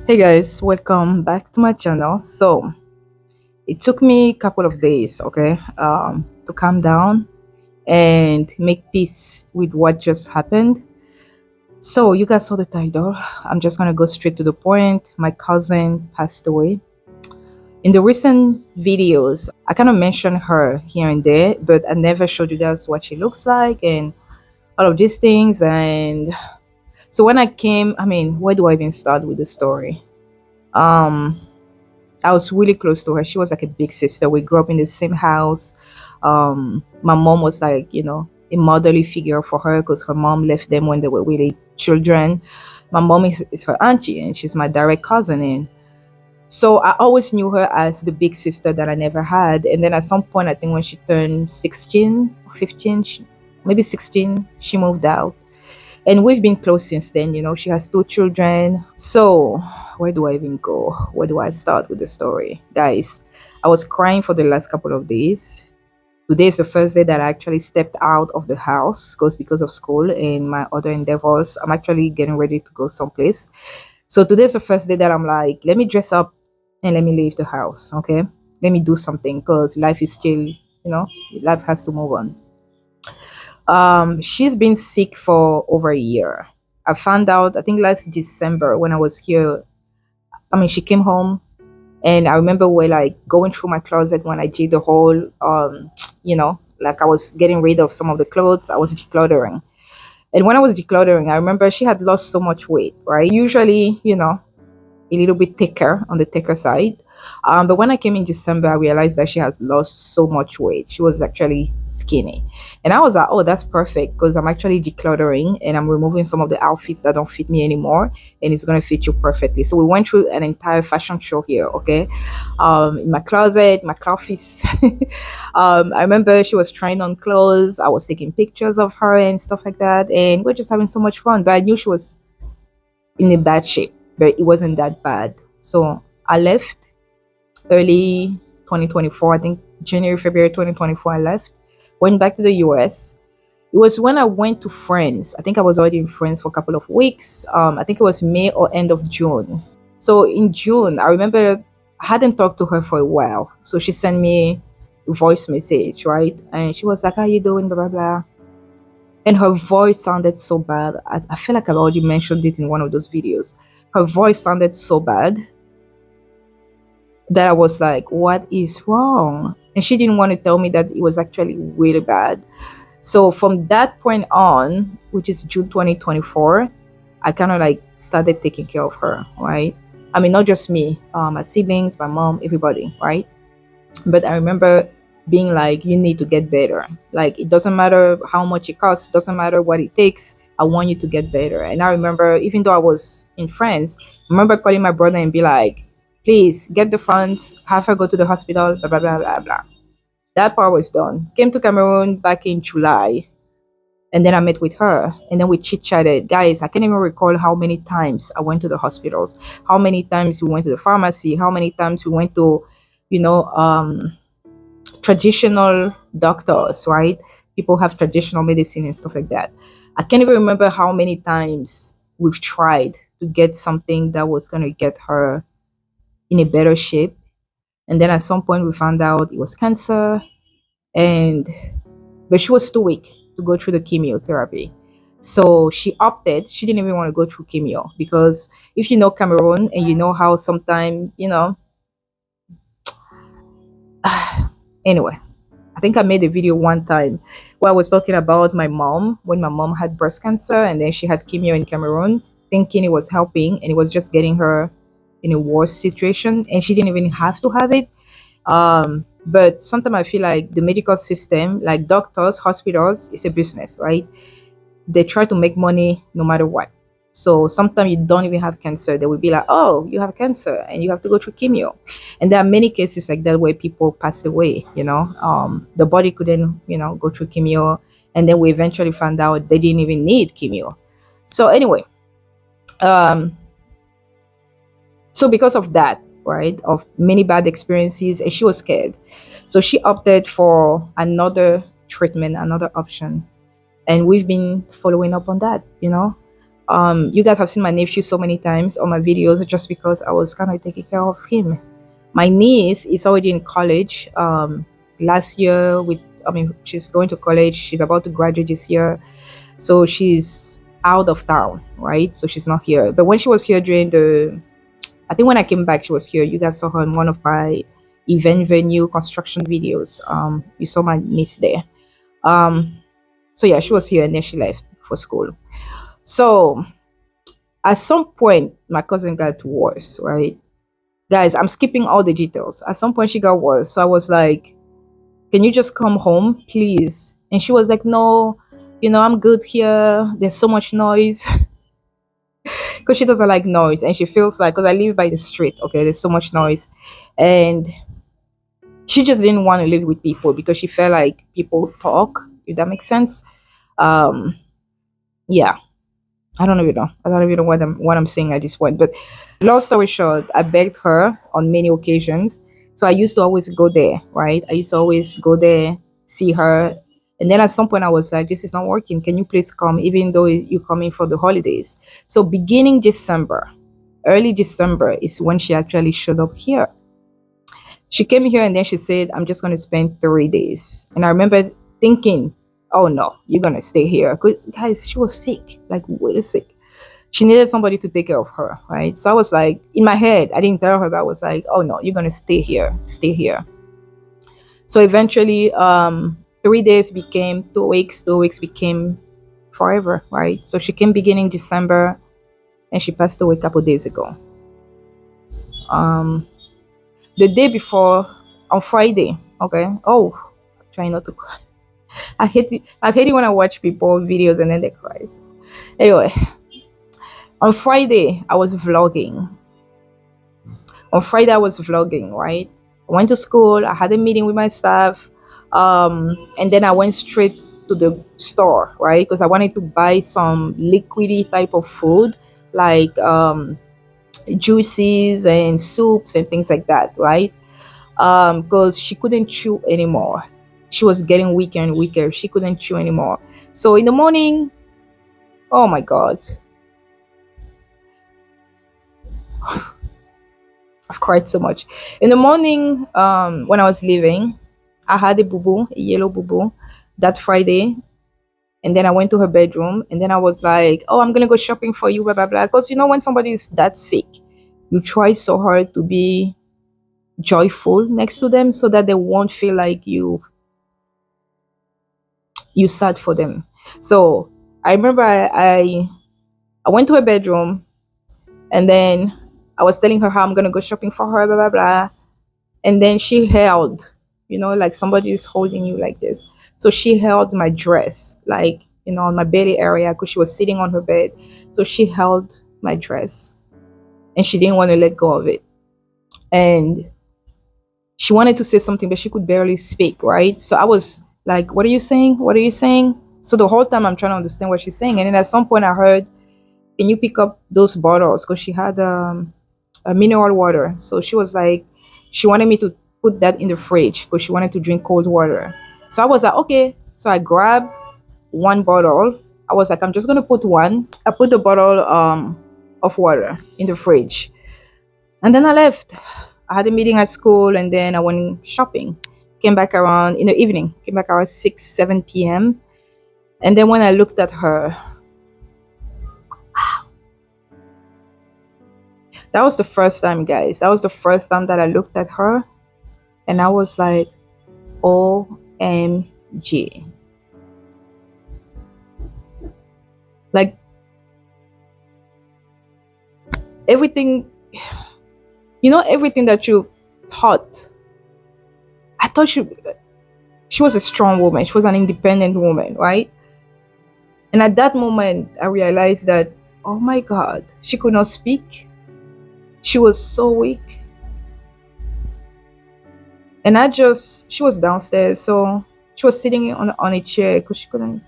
Hey guys, welcome back to my channel. So it took me a couple of days, okay, to calm down and make peace with what just happened. So you guys saw the title. I'm just gonna go straight to the point. My cousin passed away. In the recent videos, I kind of mentioned her here and there, but I never showed you guys what she looks like and all of these things. And so when I came, where do I even start with the story? Um, I was really close to her. She was like a big sister. We grew up in the same house. My mom was like, a motherly figure for her because her mom left them when they were really children. My mom is her auntie and she's my direct cousin. And so I always knew her as the big sister that I never had. And then at some point, I think when she turned 16, 15, maybe 16, she moved out. And we've been close since then. She has two children. So where do I even go? Where do I start with the story? Guys, I was crying for the last couple of days. Today is the first day that I actually stepped out of the house because of school and my other endeavors. I'm actually getting ready to go someplace. So today's the first day that I'm like, let me dress up and let me leave the house. Okay. Let me do something because life is still, life has to move on. She's been sick for over a year. I found out, I think last December when I was here. She came home and I remember we're like going through my closet when I did the whole, like I was getting rid of some of the clothes. I was decluttering. And when I was decluttering, I remember she had lost so much weight, right? Usually, a little bit thicker on the thicker side. But when I came in December, I realized that she has lost so much weight. She was actually skinny. And I was like, oh, that's perfect because I'm actually decluttering and I'm removing some of the outfits that don't fit me anymore and it's going to fit you perfectly. So we went through an entire fashion show here, okay? In my closet, my clothes. I remember she was trying on clothes. I was taking pictures of her and stuff like that. And we're just having so much fun. But I knew she was in a bad shape, but it wasn't that bad. So I left early 2024. I think January, February 2024. I left, went back to the US. It was when I went to France. I think I was already in France for a couple of weeks. I think it was May or end of June. So in June, I remember I hadn't talked to her for a while. So she sent me a voice message, right? And she was like, "How you doing?" Blah blah blah. And her voice sounded so bad. I feel like I've already mentioned it in one of those videos. Her voice sounded so bad that I was like, what is wrong? And she didn't want to tell me that it was actually really bad. So from that point on, which is June 2024, I kind of like started taking care of her, right? Not just me, my siblings, my mom, everybody, right? But I remember being like, you need to get better. Like, it doesn't matter how much it costs, doesn't matter what it takes. I want you to get better. And I remember, even though I was in France, I remember calling my brother and be like, please get the funds, have her go to the hospital, blah, blah, blah, blah, blah. That part was done. Came to Cameroon back in July. And then I met with her and then we chit chatted. Guys, I can't even recall how many times I went to the hospitals, how many times we went to the pharmacy, how many times we went to, you know, traditional doctors, right? People have traditional medicine and stuff like that. I can't even remember how many times we've tried to get something that was going to get her in a better shape. And then at some point we found out it was cancer and but she was too weak to go through the chemotherapy. So she opted, she didn't even want to go through chemo because if you know Cameroon and you know how sometimes, anyway, I think I made a video one time where I was talking about my mom when my mom had breast cancer and then she had chemo in Cameroon, thinking it was helping and it was just getting her in a worse situation and she didn't even have to have it. But sometimes I feel like the medical system, like doctors, hospitals, is a business, right? They try to make money no matter what. So sometimes you don't even have cancer. They will be like, oh, you have cancer and you have to go through chemo. And there are many cases like that where people pass away, the body couldn't, go through chemo. And then we eventually found out they didn't even need chemo. So anyway, um, so because of that, right, of many bad experiences, and she was scared. So she opted for another treatment, another option. And we've been following up on that. You guys have seen my nephew so many times on my videos just because I was kind of taking care of him. My niece is already in college. Last year, she's going to college. She's about to graduate this year, so she's out of town, right? So she's not here. But when she was here during I think when I came back, she was here. You guys saw her in one of my event venue construction videos. You saw my niece there. Um, so yeah, she was here and then she left for school. So at some point, my cousin got worse, right? Guys, I'm skipping all the details. At some point, she got worse. So I was like, can you just come home, please? And she was like, no, I'm good here. There's so much noise. Because she doesn't like noise. And she feels like, because I live by the street, okay, there's so much noise. And she just didn't want to live with people because she felt like people talk, if that makes sense. Um, yeah. I don't even know what I'm saying at this point. But long story short, I begged her on many occasions. So I used to always go there, right? I used to always go there, see her. And then at some point I was like, this is not working. Can you please come, even though you're coming for the holidays? So beginning December, early December is when she actually showed up here. She came here and then she said, I'm just going to spend 3 days. And I remember thinking, oh no, you're going to stay here. Because, guys, she was sick, like really sick. She needed somebody to take care of her, right? So I was like, in my head, I didn't tell her, but I was like, oh no, you're going to stay here, stay here. So eventually, 3 days became 2 weeks, 2 weeks became forever, right? So she came beginning December and she passed away a couple days ago. Um, the day before, on Friday, okay? Oh, I'm trying not to cry. I hate it when I watch people videos and then they cry. Anyway, on Friday, I was vlogging. On Friday, I was vlogging, right? I went to school, I had a meeting with my staff, and then I went straight to the store, right? Because I wanted to buy some liquidy type of food, like juices and soups and things like that, right? Because she couldn't chew anymore. She was getting weaker and weaker. She couldn't chew anymore. So in the morning, oh my God, I've cried so much. In the morning, when I was leaving, I had a boo boo, a yellow boo boo, that Friday. And then I went to her bedroom and then I was like, oh, I'm going to go shopping for you, blah, blah, blah. Because when somebody is that sick, you try so hard to be joyful next to them so that they won't feel like you sad for them. So I remember I went to her bedroom and then I was telling her how I'm going to go shopping for her, blah, blah, blah. And then she held, like somebody is holding you like this. So she held my dress, like, on my belly area because she was sitting on her bed. So she held my dress and she didn't want to let go of it. And she wanted to say something, but she could barely speak, right? So I was like, what are you saying? What are you saying? So the whole time I'm trying to understand what she's saying. And then at some point I heard, can you pick up those bottles? Because she had a mineral water. So she was like, she wanted me to put that in the fridge because she wanted to drink cold water. So I was like, okay. So I grabbed one bottle. I was like, I'm just gonna put one. I put the bottle of water in the fridge. And then I left. I had a meeting at school and then I went shopping. Came back around in the evening, came back around 6, 7 p.m. And then when I looked at her, that was the first time, guys. That was the first time that I looked at her and I was like, OMG. Like everything, everything that you thought. I thought she was a strong woman. She was an independent woman, right? And at that moment, I realized that, oh my God, she could not speak. She was so weak. And she was downstairs. So she was sitting on a chair because she couldn't,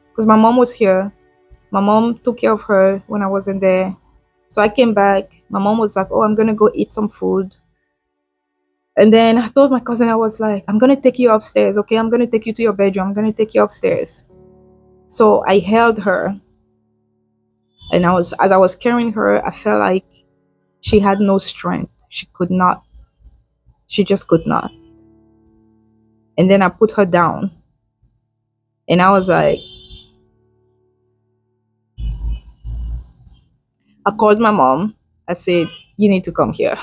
because my mom was here. My mom took care of her when I wasn't there. So I came back. My mom was like, oh, I'm going to go eat some food. And then I told my cousin, I was like, I'm going to take you upstairs, okay? I'm going to take you to your bedroom. I'm going to take you upstairs. So I held her. And as I was carrying her, I felt like she had no strength. She could not. She just could not. And then I put her down, and I was like, I called my mom. I said, "You need to come here.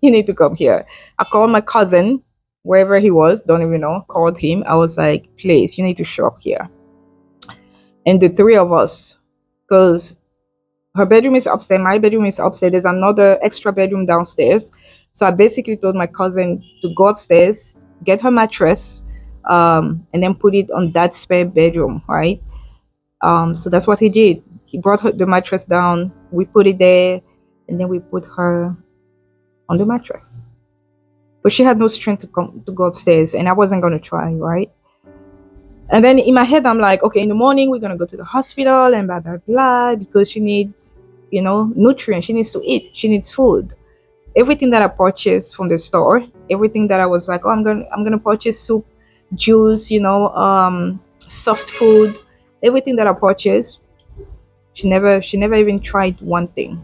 You need to come here." I called my cousin, wherever he was, don't even know. Called him. I was like, "Please, you need to show up here." And the three of us, because her bedroom is upstairs, my bedroom is upstairs. There's another extra bedroom downstairs. So I basically told my cousin to go upstairs, get her mattress, and then put it on that spare bedroom, right? So that's what he did. He brought the mattress down. We put it there, and then we put her on the mattress. But she had no strength to go upstairs, and I wasn't gonna try, right? And then in my head, I'm like, okay, in the morning we're gonna go to the hospital and blah blah blah because she needs, nutrients. She needs to eat. She needs food. Everything that I purchased from the store, everything that I was like, oh, I'm gonna purchase soup, juice, soft food, everything that I purchased. She never even tried one thing.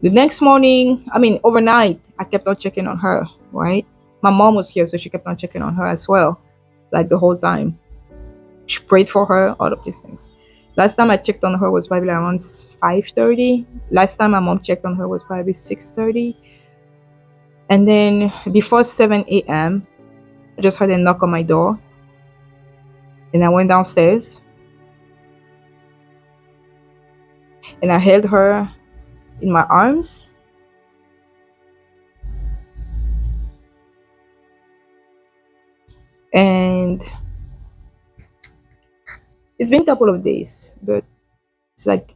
The next morning, I mean overnight, I kept on checking on her, right? My mom was here, so she kept on checking on her as well, like the whole time. She prayed for her, all of these things. Last time I checked on her was probably around 5:30. Last time my mom checked on her was probably 6:30. And then before 7 a.m., I just heard a knock on my door. And I went downstairs and I held her in my arms. And it's been a couple of days, but it's like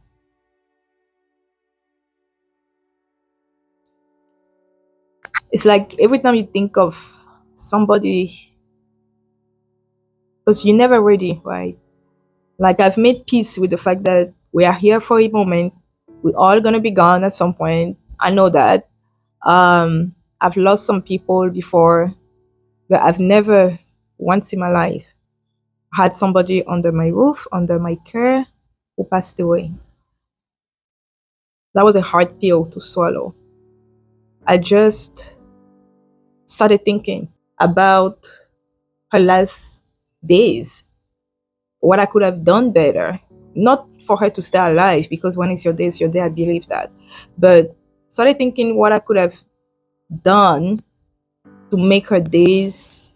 every time you think of somebody, because you're never ready, right? Like I've made peace with the fact that we are here for a moment. We're all gonna be gone at some point. I know that. I've lost some people before, but I've never once in my life had somebody under my roof, under my care, who passed away. That was a hard pill to swallow. I just started thinking about her last days, what I could have done better. Not for her to stay alive, because when it's your day, it's your day, I believe that. But started thinking what I could have done to make her days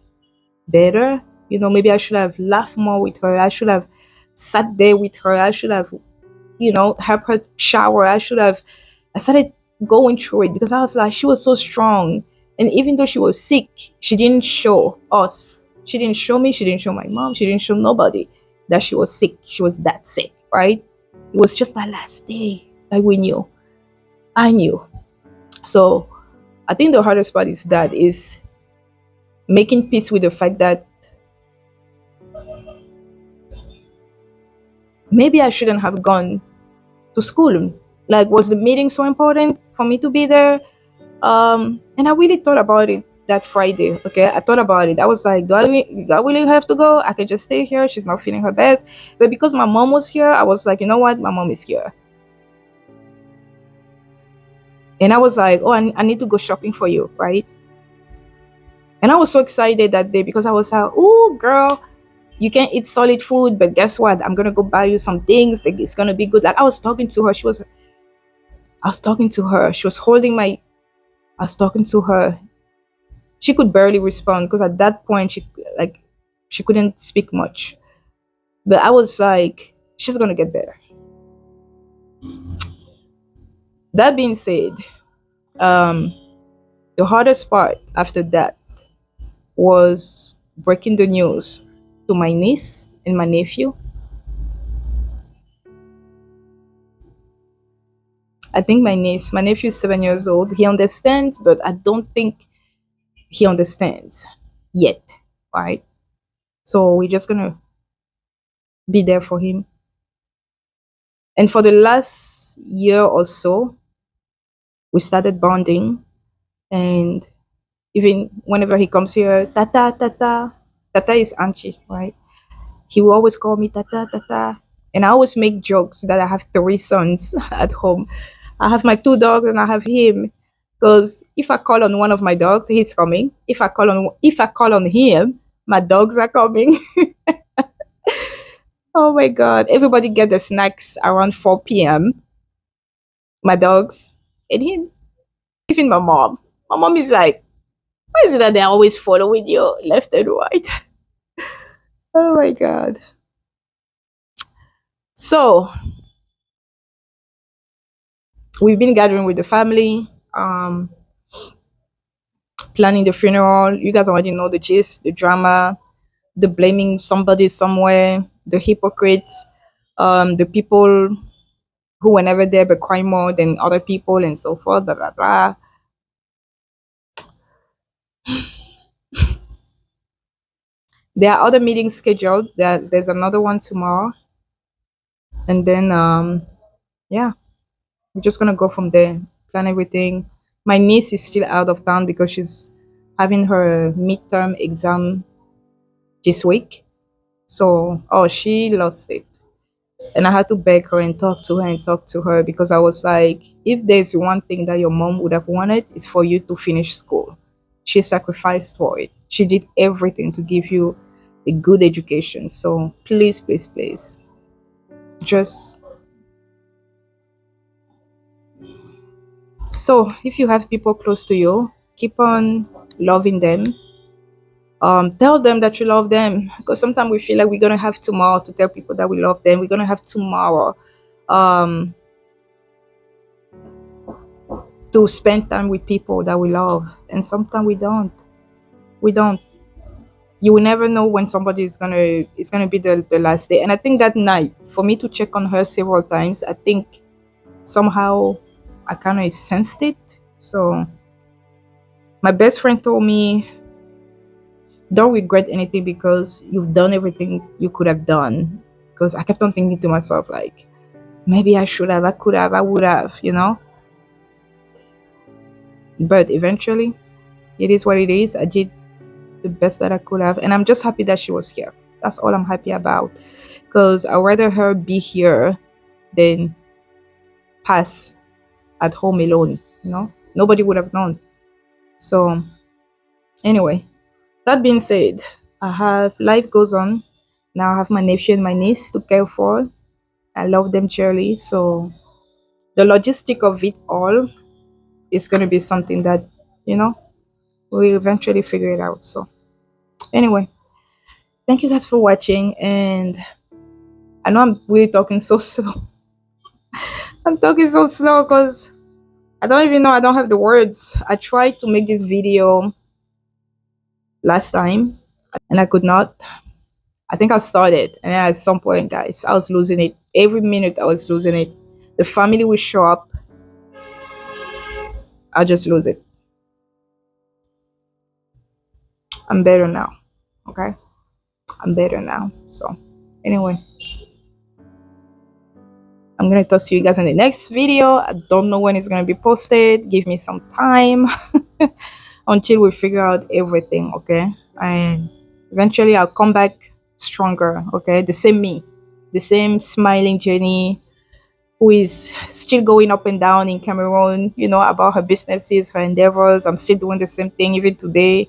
better. Maybe I should have laughed more with her. I should have sat there with her. I should have, helped her shower. I started going through it because I was like, she was so strong. And even though she was sick, she didn't show us. She didn't show me. She didn't show my mom. She didn't show nobody that she was sick. She was that sick, right? It was just that last day that we knew. I knew. So I think the hardest part is making peace with the fact that maybe I shouldn't have gone to school. Like, was the meeting so important for me to be there? And I really thought about it that Friday. Okay, I thought about it. I was like, do I really have to go? I can just stay here. She's not feeling her best. But because my mom was here, I was like, you know what? My mom is here. And I was like, oh, I need to go shopping for you, right? And I was so excited that day because I was like, oh, girl, you can eat solid food, but guess what? I'm gonna go buy you some things that it's gonna be good. Like I was talking to her. I was talking to her. She was holding my. I was talking to her. She could barely respond because at that point she couldn't speak much. But I was like, she's gonna get better. That being said, um, the hardest part after that was breaking the news to my niece and my nephew. I think my nephew is 7 years old. He understands, but I don't think he understands yet. Right? So we're just gonna be there for him. And for the last year or so, we started bonding. And even whenever he comes here, Tata, Tata, Tata is auntie, right? He will always call me Tata, Tata. And I always make jokes that I have three sons at home. I have my two dogs and I have him. Because if I call on one of my dogs, he's coming. If I call on him, my dogs are coming. Oh my god. Everybody get the snacks around 4 p.m. My dogs and him. Even my mom. My mom is like, why is it that they're always following you left and right? Oh my god. So we've been gathering with the family, planning the funeral. You guys already know the gist, the drama, the blaming somebody somewhere, the hypocrites, the people who were never there but cry more than other people, and so forth, blah blah blah. There are other meetings scheduled. There's another one tomorrow, and then yeah, we're just gonna go from there. Plan everything. My niece is still out of town because she's having her midterm exam this week. So, oh, she lost it. And I had to beg her and talk to her because I was like, if there's one thing that your mom would have wanted, is for you to finish school. She sacrificed for it. She did everything to give you a good education. So please, please, please, just so if you have people close to you, keep on loving them. Tell them that you love them because sometimes we feel like we're gonna have tomorrow to tell people that we love them. We're gonna have tomorrow. Um, to spend time with people that we love, and sometimes we don't. You will never know when somebody is gonna be the last day. And I think that night, for me to check on her several times, I think somehow I kind of sensed it. So my best friend told me, don't regret anything because you've done everything you could have done. Because I kept on thinking to myself, like, maybe I should have, I could have, I would have. But eventually it is what it is. I did the best that I could have. And I'm just happy that she was here. That's all I'm happy about. Because I'd rather her be here than pass at home alone. Nobody would have known. So, anyway, that being said, I have life goes on. Now I have my nephew and my niece to care for. I love them dearly. So, the logistic of it all is going to be something that, you know, we eventually figure it out. So, anyway, thank you guys for watching. And I know I'm really talking so slow. I'm talking so slow because I don't even know. I don't have the words. I tried to make this video last time and I could not. I think I started and then at some point, guys, I was losing it. Every minute I was losing it. The family would show up. I just lose it. I'm better now. Okay. I'm better now. So, anyway, I'm going to talk to you guys in the next video. I don't know when it's going to be posted. Give me some time until we figure out everything, okay? And eventually I'll come back stronger, okay? The same me, the same smiling Jenny who is still going up and down in Cameroon, about her businesses, her endeavors. I'm still doing the same thing even today.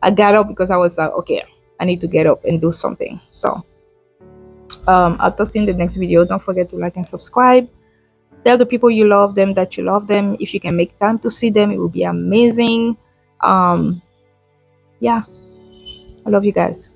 I got up because I was like, okay, I need to get up and do something. So I'll talk to you in the next video. Don't forget to like and subscribe. Tell the people you love them that you love them. If you can make time to see them, it will be amazing. Yeah, I love you guys.